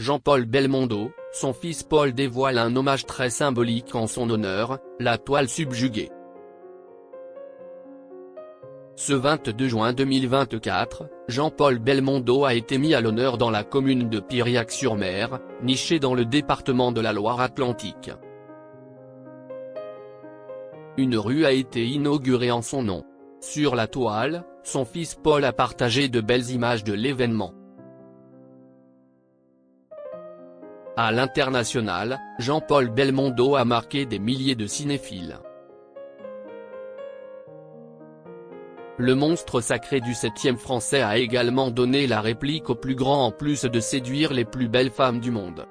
Jean-Paul Belmondo, son fils Paul dévoile un hommage très symbolique en son honneur, la toile subjuguée. Ce 22 juin 2024, Jean-Paul Belmondo a été mis à l'honneur dans la commune de Piriac-sur-Mer, nichée dans le département de la Loire-Atlantique. Une rue a été inaugurée en son nom. Sur la toile, son fils Paul a partagé de belles images de l'événement. À l'international, Jean-Paul Belmondo a marqué des milliers de cinéphiles. Le monstre sacré du 7e français a également donné la réplique au plus grand en plus de séduire les plus belles femmes du monde.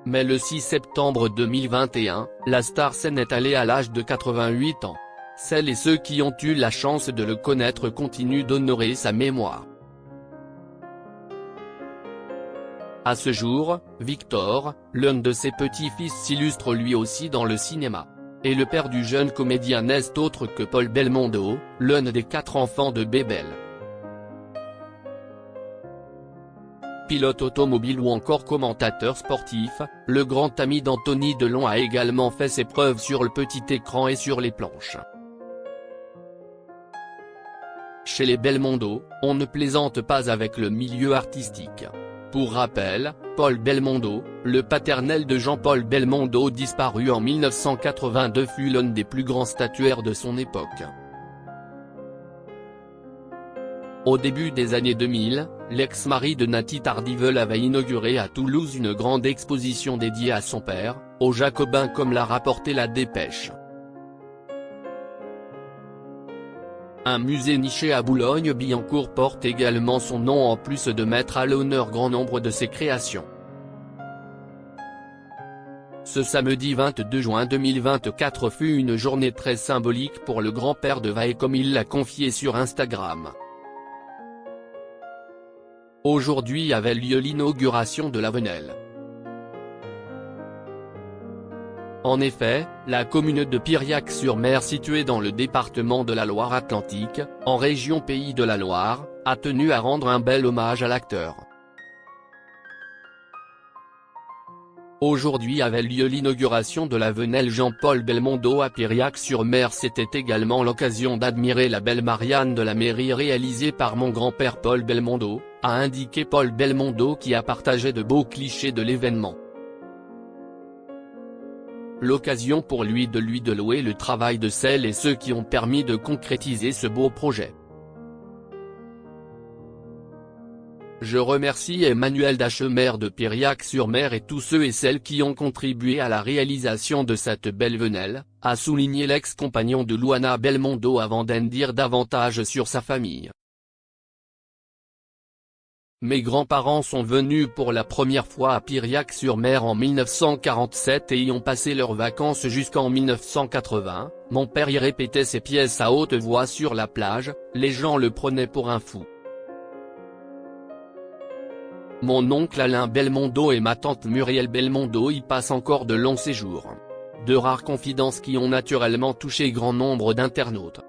Mais le 6 septembre 2021, la star s'en est allée à l'âge de 88 ans. Celles et ceux qui ont eu la chance de le connaître continuent d'honorer sa mémoire. À ce jour, Victor, l'un de ses petits-fils s'illustre lui aussi dans le cinéma. Et le père du jeune comédien n'est autre que Paul Belmondo, l'un des 4 enfants de Bébel. Pilote automobile ou encore commentateur sportif, le grand ami d'Anthony Delon a également fait ses preuves sur le petit écran et sur les planches. Chez les Belmondo, on ne plaisante pas avec le milieu artistique. Pour rappel, Paul Belmondo, le paternel de Jean-Paul Belmondo disparu en 1982 fut l'un des plus grands statuaires de son époque. Au début des années 2000, l'ex-mari de Nathy Tardivel avait inauguré à Toulouse une grande exposition dédiée à son père, aux Jacobins comme l'a rapporté la Dépêche. Un musée niché à Boulogne-Billancourt porte également son nom en plus de mettre à l'honneur grand nombre de ses créations. Ce samedi 22 juin 2024 fut une journée très symbolique pour le grand-père de Vae comme il l'a confié sur Instagram. Aujourd'hui avait lieu l'inauguration de la Venelle. En effet, la commune de Piriac-sur-Mer située dans le département de la Loire-Atlantique, en région Pays de la Loire, a tenu à rendre un bel hommage à l'acteur. Aujourd'hui avait lieu l'inauguration de la Venelle Jean-Paul Belmondo à Piriac-sur-Mer. C'était également l'occasion d'admirer la belle Marianne de la mairie réalisée par mon grand-père Paul Belmondo, a indiqué Paul Belmondo qui a partagé de beaux clichés de l'événement. L'occasion pour lui de louer le travail de celles et ceux qui ont permis de concrétiser ce beau projet. Je remercie Emmanuel Dache, maire de Piriac-sur-Mer et tous ceux et celles qui ont contribué à la réalisation de cette belle venelle, a souligné l'ex-compagnon de Luana Belmondo avant d'en dire davantage sur sa famille. Mes grands-parents sont venus pour la première fois à Piriac-sur-Mer en 1947 et y ont passé leurs vacances jusqu'en 1980, mon père y répétait ses pièces à haute voix sur la plage, les gens le prenaient pour un fou. Mon oncle Alain Belmondo et ma tante Muriel Belmondo y passent encore de longs séjours. De rares confidences qui ont naturellement touché grand nombre d'internautes.